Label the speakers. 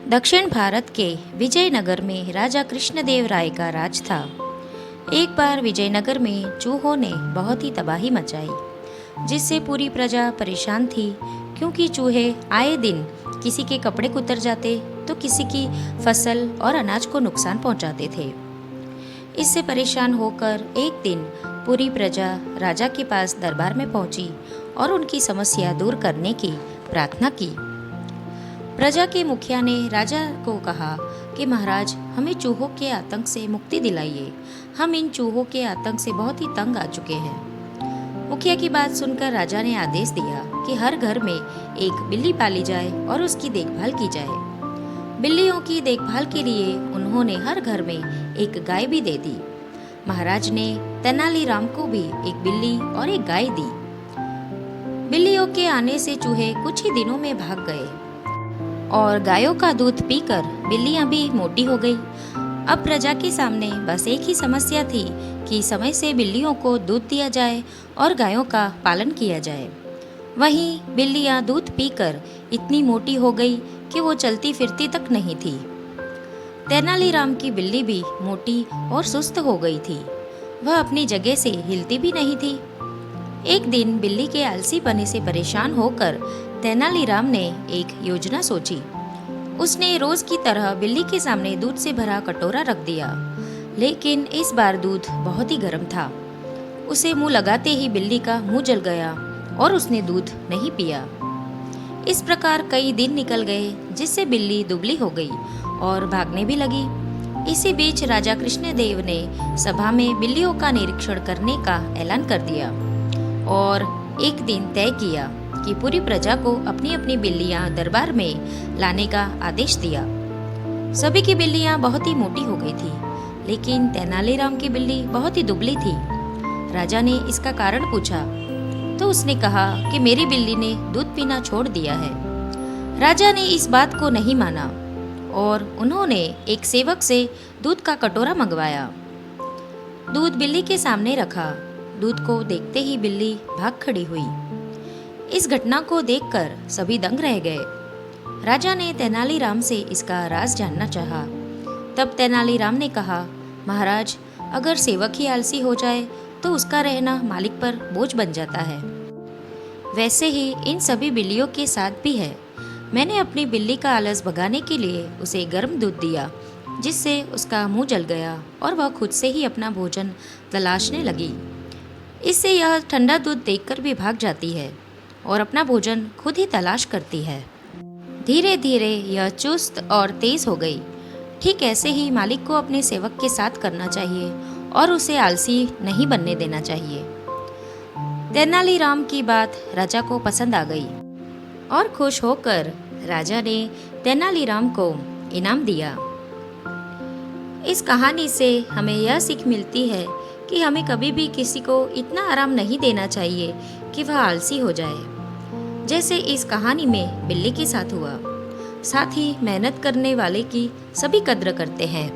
Speaker 1: दक्षिण भारत के विजयनगर में राजा कृष्णदेव राय का राज था। एक बार विजयनगर में चूहों ने बहुत ही तबाही मचाई, जिससे पूरी प्रजा परेशान थी, क्योंकि चूहे आए दिन किसी के कपड़े कुतर जाते तो किसी की फसल और अनाज को नुकसान पहुंचाते थे। इससे परेशान होकर एक दिन पूरी प्रजा राजा के पास दरबार में पहुंची और उनकी समस्या दूर करने की प्रार्थना की। प्रजा के मुखिया ने राजा को कहा कि महाराज, हमें चूहों के आतंक से मुक्ति दिलाइए। हम इन चूहों के आतंक से बहुत ही तंग आ चुके हैं। मुखिया की बात सुनकर राजा ने आदेश दिया कि हर घर में एक बिल्ली पाली जाए और उसकी देखभाल की जाए। बिल्लियों की देखभाल के लिए उन्होंने हर घर में एक गाय भी दे दी। महाराज ने तेनालीराम को भी एक बिल्ली और एक गाय दी। बिल्लियों के आने से चूहे कुछ ही दिनों में भाग गए और गायों का दूध पीकर बिल्लियां भी मोटी हो गई। अब प्रजा के सामने बस एक ही समस्या थी कि समय से बिल्लियों को दूध दिया जाए और गायों का पालन किया जाए। वहीं बिल्लियां दूध पीकर इतनी मोटी हो गई कि वो चलती फिरती तक नहीं थी। तेनालीराम की बिल्ली भी मोटी और सुस्त हो गई थी। वह अपनी जगह से हिलती भी नहीं थी। एक दिन बिल्ली के आलसी पने से परेशान होकर तेनालीराम ने एक योजना सोची। उसने रोज की तरह बिल्ली के सामने दूध से भरा कटोरा रख दिया, लेकिन इस बार दूध बहुत ही गर्म था। उसे मुंह लगाते ही बिल्ली का मुंह जल गया और उसने दूध नहीं पिया। इस प्रकार कई दिन निकल गए, जिससे बिल्ली दुबली हो गई और भागने भी लगी। इसी बीच राजा कृष्णदेव ने सभा में बिल्लियों का निरीक्षण करने का ऐलान कर दिया और एक दिन तय किया कि पूरी प्रजा को अपनी अपनी बिल्लियां दरबार में लाने का आदेश दिया। सभी की बिल्लियां बहुत ही मोटी हो गई थी, लेकिन तेनालीराम की बिल्ली बहुत ही दुबली थी। राजा ने इसका कारण पूछा तो उसने कहा कि मेरी बिल्ली ने दूध पीना छोड़ दिया है। राजा ने इस बात को नहीं माना और उन्होंने एक सेवक से दूध का कटोरा मंगवाया। दूध बिल्ली के सामने रखा। दूध को देखते ही बिल्ली भाग खड़ी हुई। इस घटना को देखकर सभी दंग रह गए। राजा ने तेनालीराम से इसका राज जानना चाहा। तब तेनालीराम ने कहा, महाराज, अगर सेवक ही आलसी हो जाए तो उसका रहना मालिक पर बोझ बन जाता है। वैसे ही इन सभी बिल्लियों के साथ भी है। मैंने अपनी बिल्ली का आलस भगाने के लिए उसे गर्म दूध दिया, जिससे उसका मुंह जल गया और वह खुद से ही अपना भोजन तलाशने लगी। इससे यह ठंडा दूध देखकर भी भाग जाती है और अपना भोजन खुद ही तलाश करती है। धीरे धीरे यह चुस्त और तेज हो गई। ठीक ऐसे ही मालिक को अपने सेवक के साथ करना चाहिए और उसे आलसी नहीं बनने देना चाहिए। तेनालीराम की बात राजा को पसंद आ गई और खुश होकर राजा ने तेनालीराम को इनाम दिया। इस कहानी से हमें यह सीख मिलती है कि हमें कभी भी किसी को इतना आराम नहीं देना चाहिए कि वह आलसी हो जाए, जैसे इस कहानी में बिल्ली के साथ हुआ। साथ ही मेहनत करने वाले की सभी कद्र करते हैं।